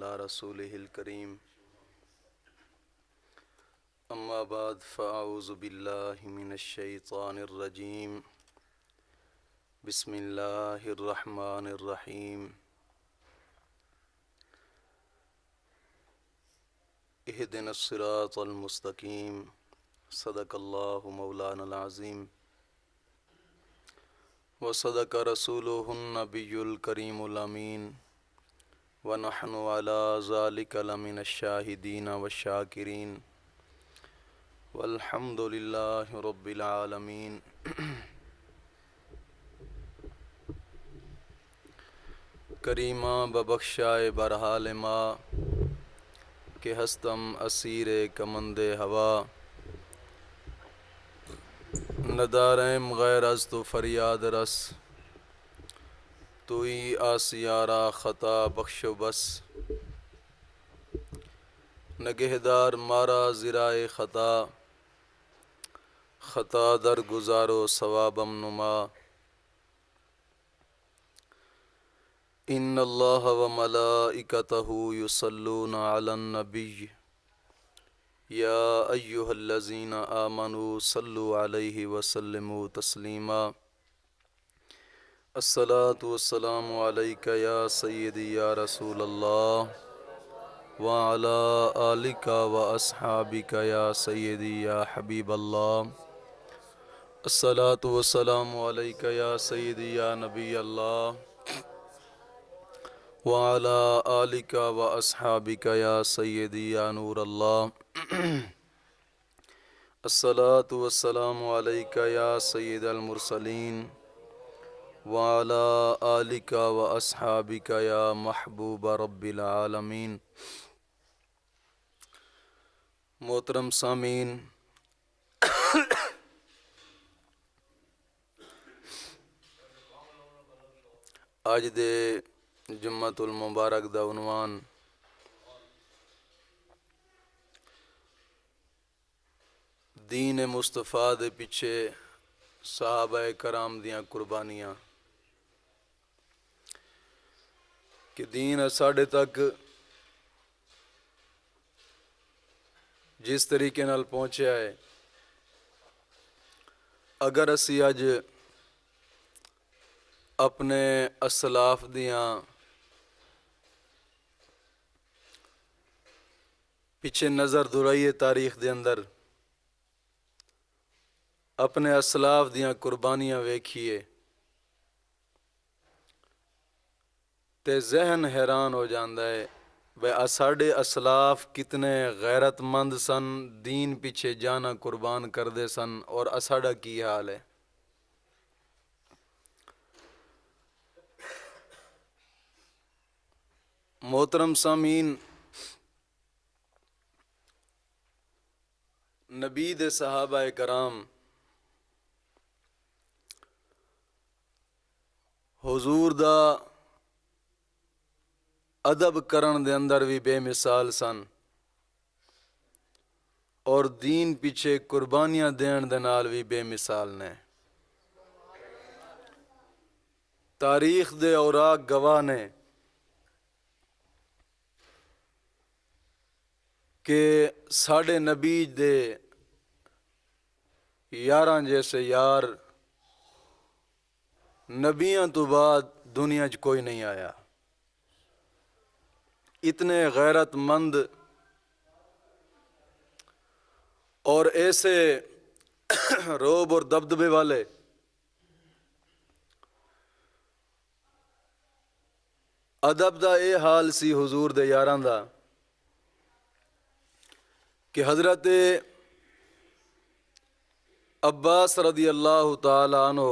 على رسوله الكريم أما بعد فأعوذ بالله من الشيطان الرجيم بسم الله الرحمن الرحيم اهدنا الصراط المستقيم صدق الله مولانا العظيم وصدق رسوله النبي الكريم الأمين ونحن على ذلك لمن الشاهدين والشاكرين والحمد لله رب العالمين کریمہ ببخشائے برحال ما کہ ہستم اسیر کمند ہوا ندارم غیر از تو فریاد رس توئی آسیارا خطا بخش و بس نگہدار مارا ذرائع خطا در گزارو ثوابم نما ان اللہ و ملائکتہ یصلون علی النبی یا ایہا الذین آمنوا صلوا علیہ وسلموا تسلیما الصلاۃ والسلام علیک یا سیدی یا رسول اللہ وعلی آلک و اصحابک یا سیدی یا حبیب اللہ الصلاۃ والسلام علیک یا سیدی یا نبی اللہ وعلى آلك وأصحابك يا سيدي يا نور الله الصلاة والسلام عليك يا سيد المرسلين وعلى آلك وأصحابك يا محبوب رب العالمين محترم سامعین، آج دے جمعۃ المبارک دا عنوان دین مصطفیٰ دے پیچھے صحابہ کرام دیاں قربانیاں کہ دین ساڈے تک جس طریقے نال پہنچیا ہے، اگر اسی اج اپنے اسلاف دیاں پیچھے نظر دورائیے تاریخ دے اندر، اپنے اسلاف دیاں قربانیاں ویکھیے تے ذہن حیران ہو جاندا ہے بھئی ساڈے اسلاف کتنے غیرت مند سن، دین پیچھے جانا قربان کردے سن، اور ساڈا کی حال ہے۔ محترم سامعین، نبی دے صحابہ کرام حضور دا ادب کرن دے اندر بھی بے مثال سن، اور دین پیچھے قربانیاں دین دے نال بھی بے مثال نے۔ تاریخ دے اوراق گواہ نے کہ ساڈے نبی دے یاراں جیسے یار نبیاں تو بعد دنیا چ کوئی نہیں آیا۔ اتنے غیرت مند اور ایسے روب اور دبدبے والے ادب دا اے حال سی حضور دے یاراں دا کہ حضرت عباس رضی اللہ تعالی عنہ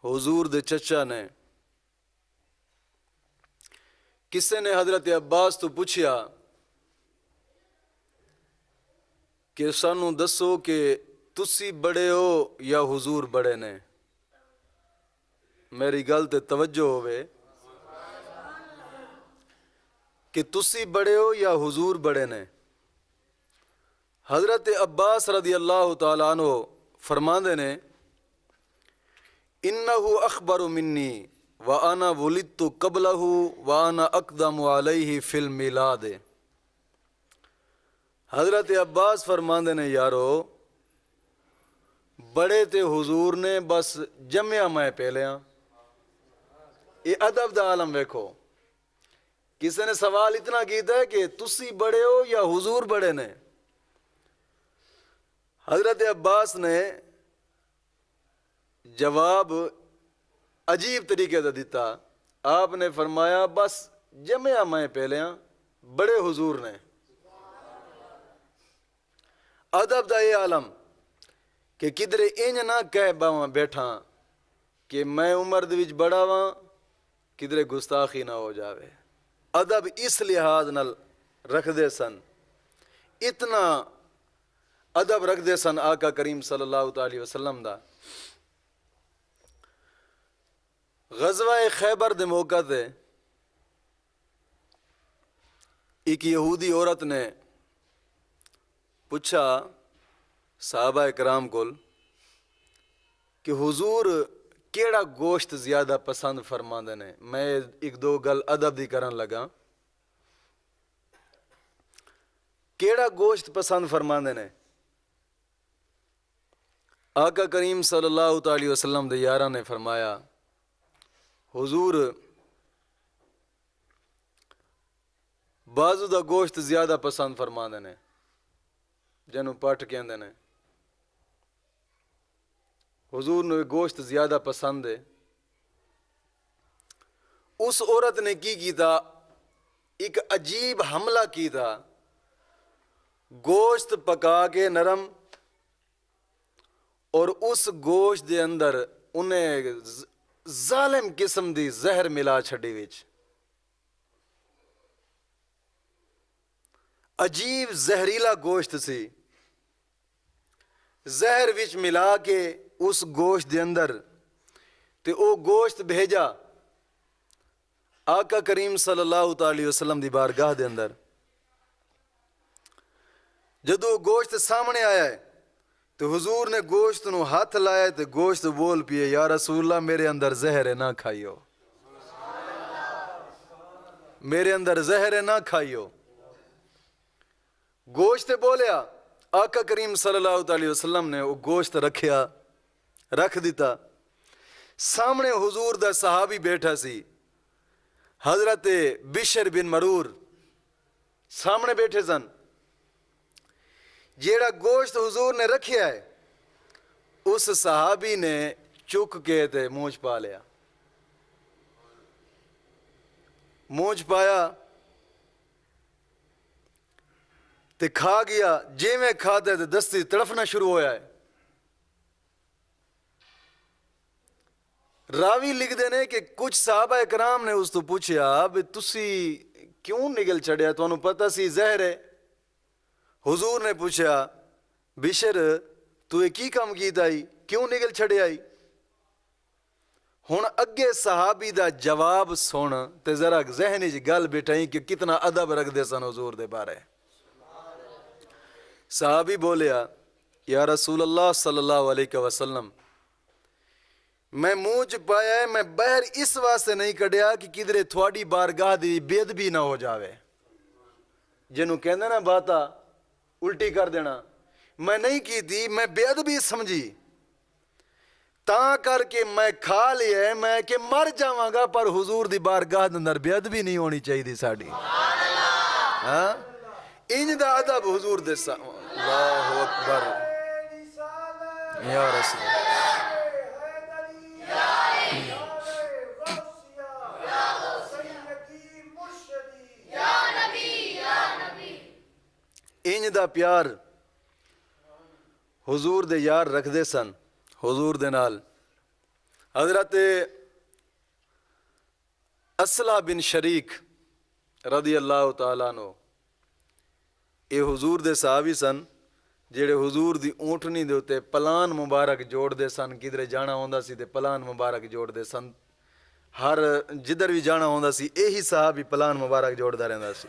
حضور دے چچا نے، کسے نے حضرت عباس تو پوچھیا کہ سانو دسو کہ تسی بڑے ہو یا حضور بڑے نے؟ میری گل تے توجہ ہوئے کہ تسی بڑے ہو یا حضور بڑے نے؟ حضرت عباس رضی اللہ تعالیٰ عنہ فرماندے نے انہو اخبر منی وَأَنَا وُلِدْتُ قَبْلَهُ وَأَنَا أَقْدَمُ عَلَيْهِ فِي الْمِلَادِ۔ حضرت عباس فرماندے نے یارو بڑے تے حضور نے بس جمعہ میں پہلیاں۔ یہ ادب دا عالم ویکھو، کسی نے سوال اتنا کیتا ہے کہ تسی بڑے ہو یا حضور بڑے نے؟ حضرت عباس نے جواب عجیب طریقے سے دیتا۔ آپ نے فرمایا بس جمعہ میں پہلیاں، بڑے حضور نے۔ ادب دا یہ عالم کہ کدھرے انج نہ کہہ باواں بیٹھا کہ میں عمر دے وچ بڑا واں، کدھرے گستاخی نہ ہو جاوے۔ ادب اس لحاظ نال رکھ دے سن، اتنا ادب رکھ دے سن آقا کریم صلی اللہ تعالی وسلم دا۔ غزوہ خیبر دے موقع تے ایک یہودی عورت نے پوچھا صحابہ کرام کول کہ حضور کیڑا گوشت زیادہ پسند فرماندے نے؟ میں ایک دو گل ادب دی کرن لگا۔ کیڑا گوشت پسند فرماندے نے؟ آقا کریم صلی اللہ تعالی وسلم دے یاراں نے فرمایا حضور بازو دا گوشت زیادہ پسند فرماندے نے، جنوں پٹ کہندے نے۔ حضور نے گوشت زیادہ پسند ہے۔ اس عورت نے کی کیتا؟ ایک عجیب حملہ کیتا، گوشت پکا کے نرم اور اس گوشت دے اندر انہیں ظالم قسم دی زہر ملا چھڑی وچ، عجیب زہریلا گوشت سی، زہر وچ ملا کے اس گوشت دے اندر تے او گوشت بھیجا آقا کریم صلی اللہ تعالی وسلم دی بارگاہ دے اندر۔ جدو گوشت سامنے آیا ہے تو حضور نے گوشت نو ہاتھ لایا تے گوشت بول پیے یا رسول اللہ میرے اندر زہر ہے نہ کھائیو، میرے اندر زہر ہے نہ کھائیو۔ گوشت بولیا، آقا کریم صلی اللہ تعالی وسلم نے وہ گوشت رکھ دیتا۔ سامنے حضور دا صحابی بیٹھا سی حضرت بشر بن مرور سامنے بیٹھے سن۔ جیڑا گوشت حضور نے رکھیا ہے اس صحابی نے چک کے تے مونچھ پا لیا، مونچھ پایا تے کھا گیا۔ جے میں کھاتے تے دستی تڑفنا شروع ہویا ہے۔ راوی لکھ دینے کہ کچھ صحابہ اکرام نے اس تو پوچھا بھی تسی کیوں نگل چڑھیا، تو انہوں پتہ سی زہر ہے۔ حضور نے پوچھا بشر تو یہ کی کام کیتا آئی، کیوں نگل چھڑے آئی؟ ہن اگے صحابی دا جواب سن تے ذرا ذہنی جی گل بٹھائی کہ کتنا ادب رکھ دے سن حضور دے بارے۔ صحابی بولیا یا رسول اللہ صلی اللہ علیہ وسلم میں مونچ پایا ہے، میں باہر اس واسطے نہیں کڈیا کہ کدھرے تھوڑی بارگاہ دی بے ادبی نہ ہو جاوے، جنوں کہندے نا باتا الٹی کر دینا، میں نہیں کی تھی، میں بے ادبی سمجھی تاں کر کے میں کھا لیا ہے، میں کہ مر جاواں گا پر حضور دی بارگاہ دے اندر بے ادبی نہیں ہونی چاہیے دی ساڈی۔ ہاں انج دا ادب حضور دے اللہ اکبر یا رسول انج دا پیار حضور دے یار رکھ دے سن حضور دے نال۔ حضرت اسلح بن شریک رضی اللہ تعالیٰ عنہ اے حضور دے صحابی سن جڑے حضور دی اونٹنی دے اتے پلان مبارک جوڑ دے سن، کدھر جانا ہوندا سی تے پلان مبارک جوڑ دے سن، ہر جدھر بھی جانا ہوندا سی یہی صحابی پلان مبارک جوڑ دا رہندا سی۔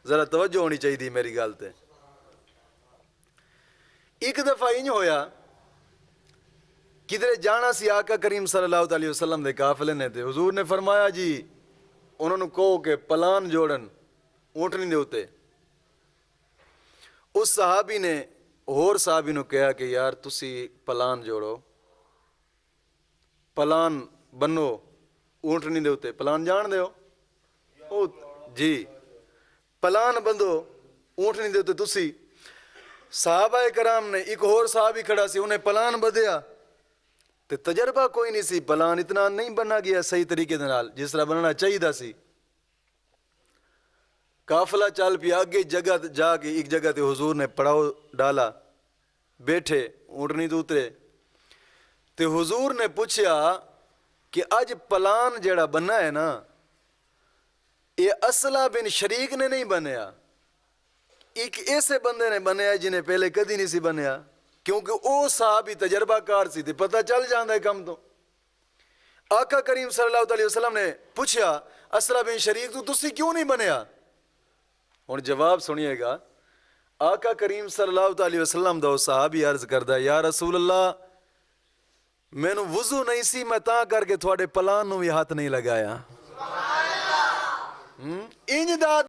ذرا توجہ ہونی چاہیے دی میری گل تے۔ ایک دفعہ انج ہویا کدھر جانا سی آقا کریم صلی اللہ علیہ وسلم دے قافلے نے تے حضور نے فرمایا جی انہوں نے کہو کہ پلان جوڑن اونٹنی دے ہوتے. اس صحابی نے اور صحابی نو کہا کہ یار تسی پلان جوڑو پلان بنو اونٹنی دے ہوتے. پلان جان دے ہو جی پلان بندو اونٹنی دے ہوتے. تسی صحابہ کرام نے ایک اور صحابی کھڑا سی انہیں پلان بدیا تے تجربہ کوئی نہیں سی. پلان اتنا نہیں بنا گیا صحیح طریقے دے نال جس طرح بننا چاہیے سی. قافلہ چل پیا آگے جگہ جا کے ایک جگہ تے حضور نے پڑاؤ ڈالا بیٹھے اونٹنی تو اترے تے حضور نے پوچھا کہ اج پلان جڑا بنا ہے نا یہ اسلح بن شریک نے نہیں بنیا ایک ایسے بندے نے بنیا جنہیں پہلے کدی نہیں سی بنیا کیونکہ او صحابی تجربہ کار سی تے پتہ چل جاندہ ہے کم تو. آقا کریم صلی اللہ علیہ وسلم نے پوچھا اسلح بن شریک تو تسی کیوں نہیں بنیا. اور جواب سنیے گا آقا کریم صلی اللہ علیہ وسلم دا صحابی عرض کردا یا رسول اللہ میں نو وضو نہیں سی میں تاں کر کے تھوڑے پلان نو بھی ہاتھ نہیں لگایا. انج دا